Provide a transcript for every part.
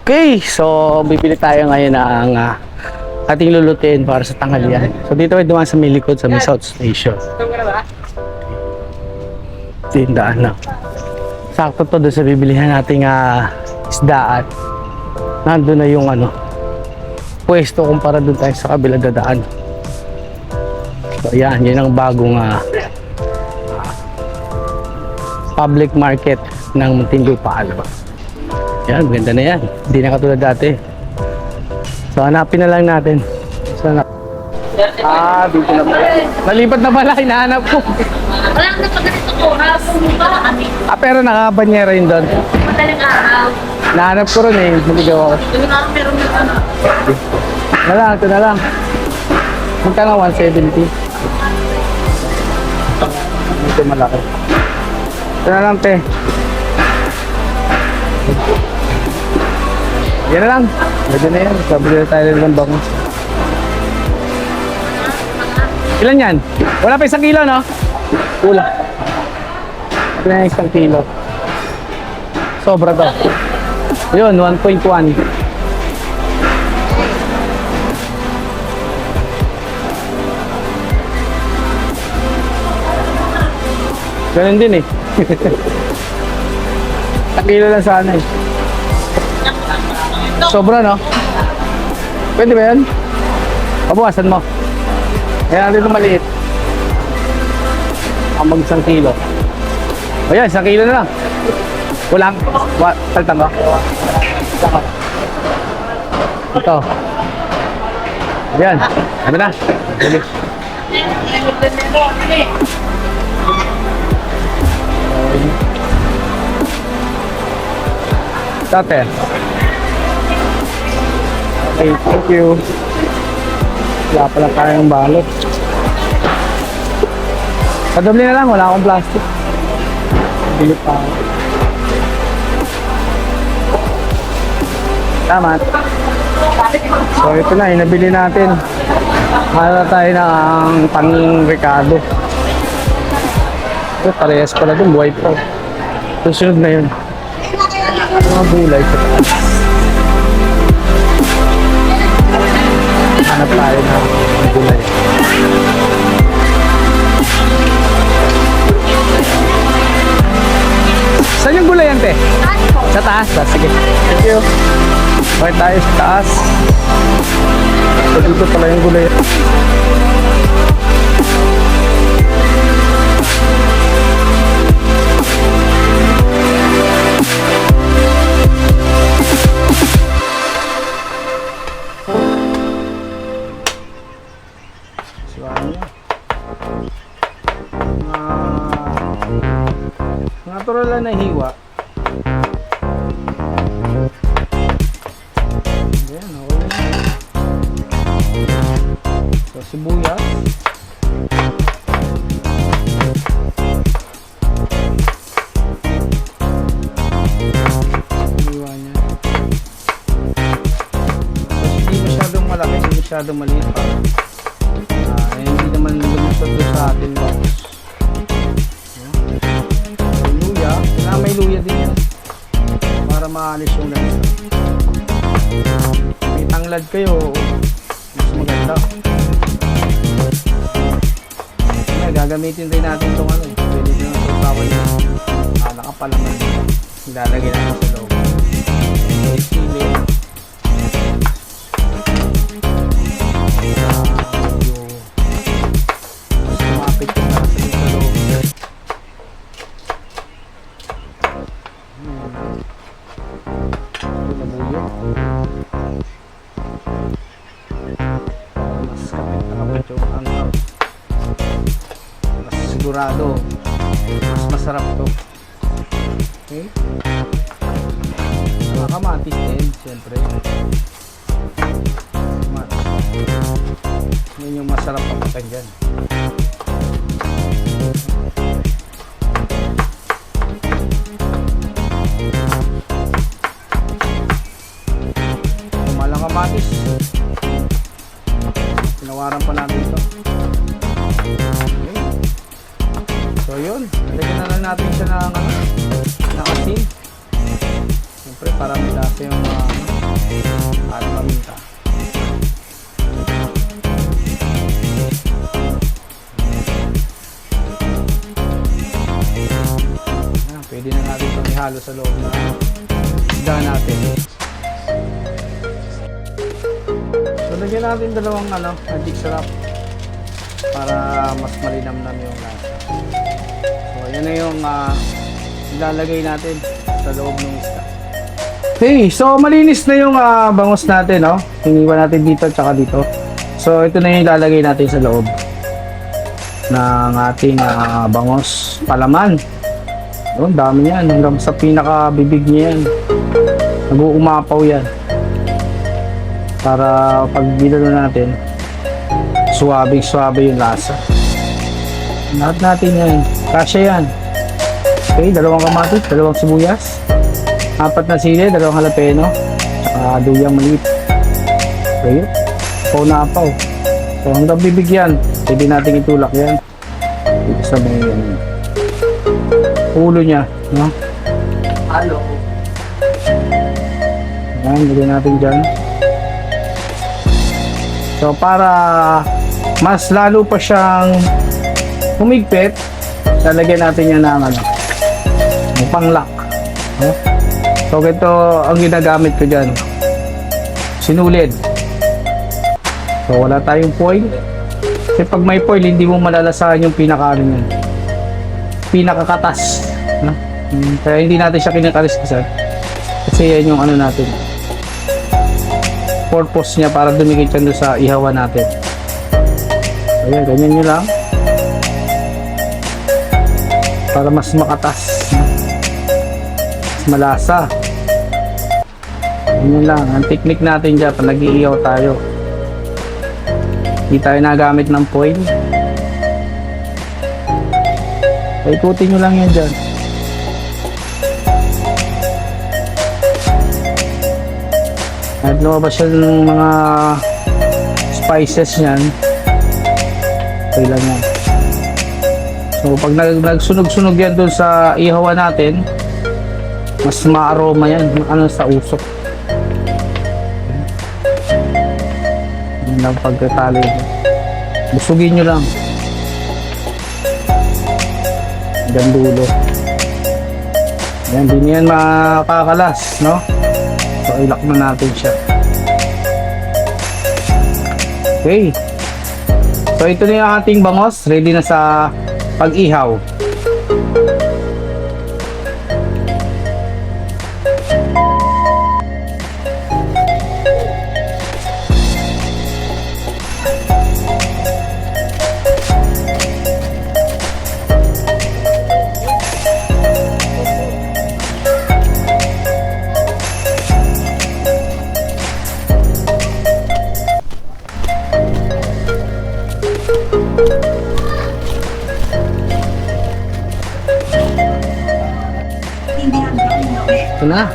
Okay, so bibili tayo ngayon ng ating lulutuin para sa tanghalian. So dito ay dumaan sa may likod sa may South Station. Tindaan na. Sakto to doon sa bibilihan nating isdaan. Nandun na yung pwesto kumpara doon tayo sa kabila dadaan. So yan ang bagong public market ng Muntinlupa. Yan, ganda na yan. Hindi na katulad dati. So hanapin na lang natin. Sana. Dito na pala. Nalipat na pala, hinahanap ko. Wala na pag ganito ko, Pero nakabanyera yun doon. madaling araw. Nahanap ko rin eh. Naligaw ako. Yung nga meron yung Ito na lang. Magkano 170? Ito malaki. Ito na lang, te. Yan na lang. Pwede na yan. Sabili na tayo ng bangus. Ilan yan? Wala pa 1 kilo, no? Wala. Wala na 1 kilo. Sobra to. Yun, 1.1. Ganun din eh. 1 kilo lang sana eh. Sobra, no? Pwede ba yan? Pabawasan mo. Kaya natin ito maliit. Ang mag 1 kilo. O yan, 1 kilo na lang. Kulang. Saltang ko. Ito. Yan. Ano na? Bilis. Tate. Okay, thank you. Wala pala tayong balot. Padobli na lang, wala akong plastic. Bili pa ako. Tama. So ito na, inabili natin. Hala tayo ng panging Ricardo. Ito, parehas pala dun, buhay pa. Susunod na yun. Mga gulay sa taas. Hanap tayo ng gulay. Saan yung gulay yan, te? Sa taas? Sige. Thank you. Okay tayo sa taas. So, dito pala yung gulay. Natural lang na hiwa. Ayan, okay. So, sibuyas. Hiwa niya. So, hindi masyadong malaki, hindi masyadong maliit pa. Hindi naman lumusot doon sa atin bangus. Kailangan may luya din yan para maalis yung lansa. May tanglad kayo, mas maganda. Gagamitin rin natin itong pwede din ang sausawan yun. Nakapalaman ilalagay natin sa loob. So, sili. Mas kumapit yung nasa sa loob. Mas kapit na kapit yung mas sigurado mas masarap to. Okay, mga kamatis din siyempre. Yun yung masarap papakan dyan. Kamatis. Tinawaran pa natin ito. Okay. So yun, lagyan na lang natin siya ng asin. Siyempre para may lasa. Ito yung at paminta. Pwede na natin itong ihalo sa loob na isda natin. So lagyan natin dalawang magic syrup para mas malinamnam yung lasa. So yan na yung ilalagay natin sa loob ng isda. Okay, so malinis na yung bangus natin, no? Hiniwa natin dito at saka dito. So ito na yung ilalagay natin sa loob ng ating bangus palaman. Ang dami yan, hanggang sa pinaka-bibig niya yan. Nag-uumapaw yan. Para pag binalo natin, suwabing-suwabe yung lasa. Lahat natin yan. Kasya yan. Okay, dalawang kamatis, dalawang sibuyas, 4 na sili, dalawang jalapeno, duyang maliit. Okay, umapaw. So hanggang bibig yan, pwede natin itulak yan. Dito sa may ulo niya, no? Halo. Yan, lagyan natin dyan. So, para mas lalo pa siyang humigpit, lalagyan natin yan ng panglock. No? So, ito ang ginagamit ko dyan. Sinulid. So, wala tayong foil. Kasi pag may foil, hindi mo malalasahan yung pinaka-ano yan. Pinakakatas, no? Kaya hindi natin siya kinakaliskisan kasi yan yung natin, purpose niya para dumikit yan doon sa ihawan natin. Ayan, ganyan nyo lang para mas makatas, mas malasa. Ganyan lang ang technique natin dyan pag nag-iihaw tayo. Hindi tayo nagamit ng foil. Ikutin nyo lang yan dyan. At lumabas yung mga spices nyan. Okay lang yan. So pag nagsunog-sunog yan dun sa ihawa natin, mas ma-aroma yan. Sa usok. Yan lang pagkatali. Busugin nyo lang. Hanggang dulo. Yan, di yan makakalas, no? So, ilak na natin siya. Okay. So, ito na yung ating bangos. Ready na sa pag-ihaw. Ito na.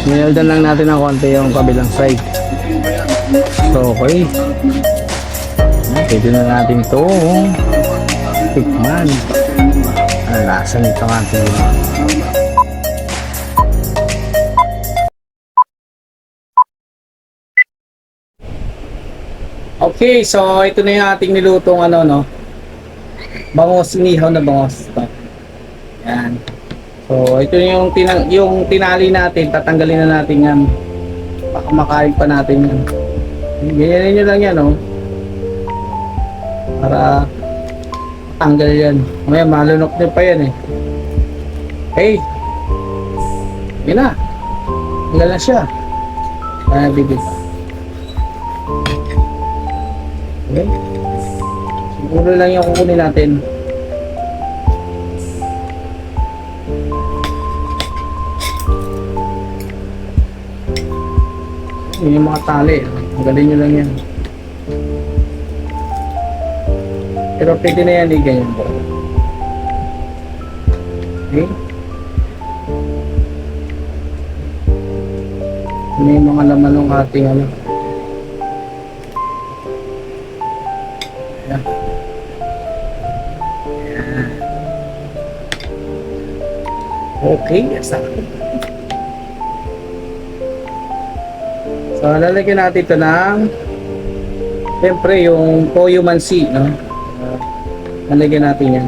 Minaldan lang natin ng konti yung kabilang side. So, okay. Pwede na natin ito tikman. Ang lasa nito ng ating okay, so ito na yung ating nilutong bangos, inihaw na bangos. Ito. Yan. So, ito yung tinali natin, tatanggalin na natin yan. Baka makain pa natin yan. Ganyanin nyo lang yan, para tanggal yan. Mamaya, malunok din pa yan, Okay. Yun na. Tanggal na siya. Kaya bibig. Okay. Siguro lang yung kukunin natin. Yun yung mga tali. Tanggalin nyo lang yan. Pero pwede na yan, ganyan po. Okay. Ano yung mga laman ng ating Ayan. Okay, yes. So, lalagyan natin ito ng siyempre yung toyo mansi, no? Lalagyan natin yan.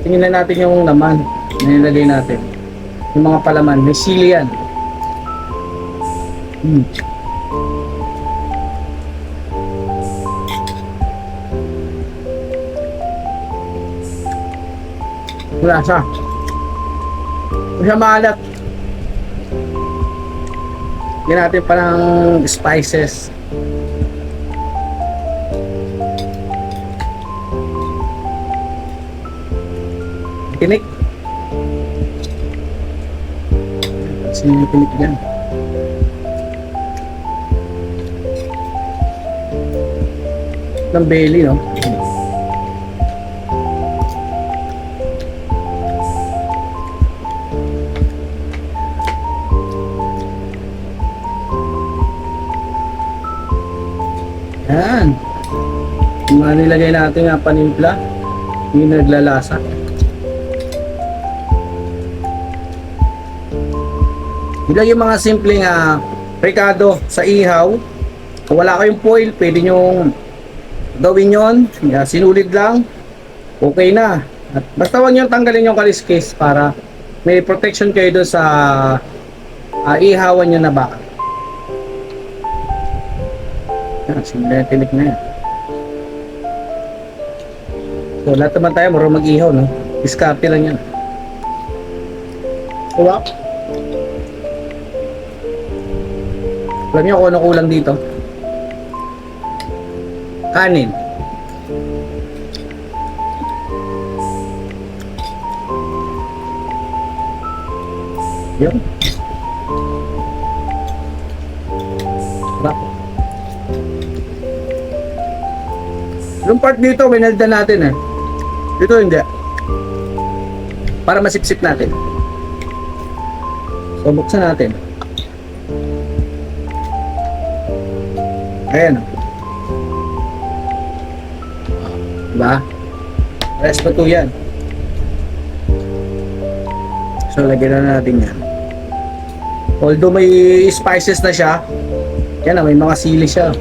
Tingnan natin yung laman na nilagay natin. Yung mga palaman, may sili yan. Wala siya. Hindi siya maalat. Lagyan natin pa ng spices. Tinik. Sino yung tinik dyan? Ng belly, no? Yan. Yung mga nilagay natin nga panimpla, yung naglalasa. Ilan yung mga simpleng rekado sa ihaw. Kung wala kayong foil, pwede nyo gawin yon. Sinulid lang, okay na. At basta huwag nyo tanggalin yung kaliskis para may protection kayo doon sa ihawan nyo na baka. Yan, simple na tinik na yan. So lahat naman tayo marunong mag-ihaw, no? Diskarte lang yan. Diba? Alam niyo kung ano kulang dito? Kanin. Yun. Sarap. Yung part dito, winalda natin eh. Dito hindi. Para masipsip natin. So, buksan natin. Ayan. Diba? Rest pa to yan. So, lagyan na natin yan. Although may spices na siya, yan na, may mga sili siya.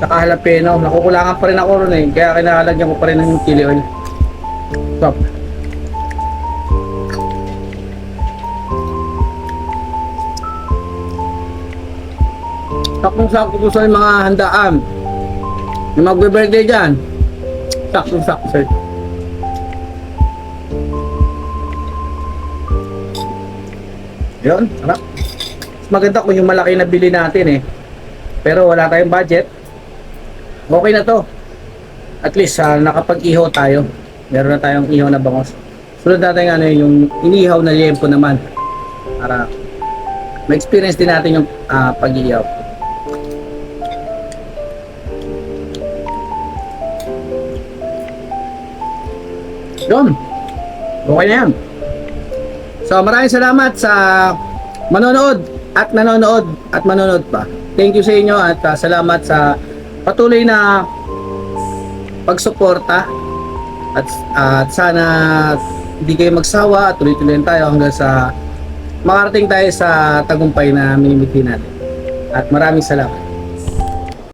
Tsaka jalapeno. Nakukulangan pa rin ako ron eh. Kaya kinakalagyan ko pa rin ng chili oil. Stop. Saktong-sakto ko sa mga handaan. Yung magbe-birthday dyan. Saktong-sakto sir. Yun, sarap. Mas maganda kung yung malaki na bili natin eh. Pero wala tayong budget. Okay na to. At least nakapag-ihaw tayo. Meron na tayong ihaw na bangos. Sunod natin ano yung inihaw na liempo naman. Para ma-experience din natin yung pag-ihaw. Yun. Okay na yan. So maraming salamat sa manonood at nanonood at manonood pa. Thank you sa inyo at salamat sa patuloy na pagsuporta at sana hindi kayo magsawa at tuloy-tuloy tayo hanggang sa makarating tayo sa tagumpay na minimiti natin. At maraming salamat.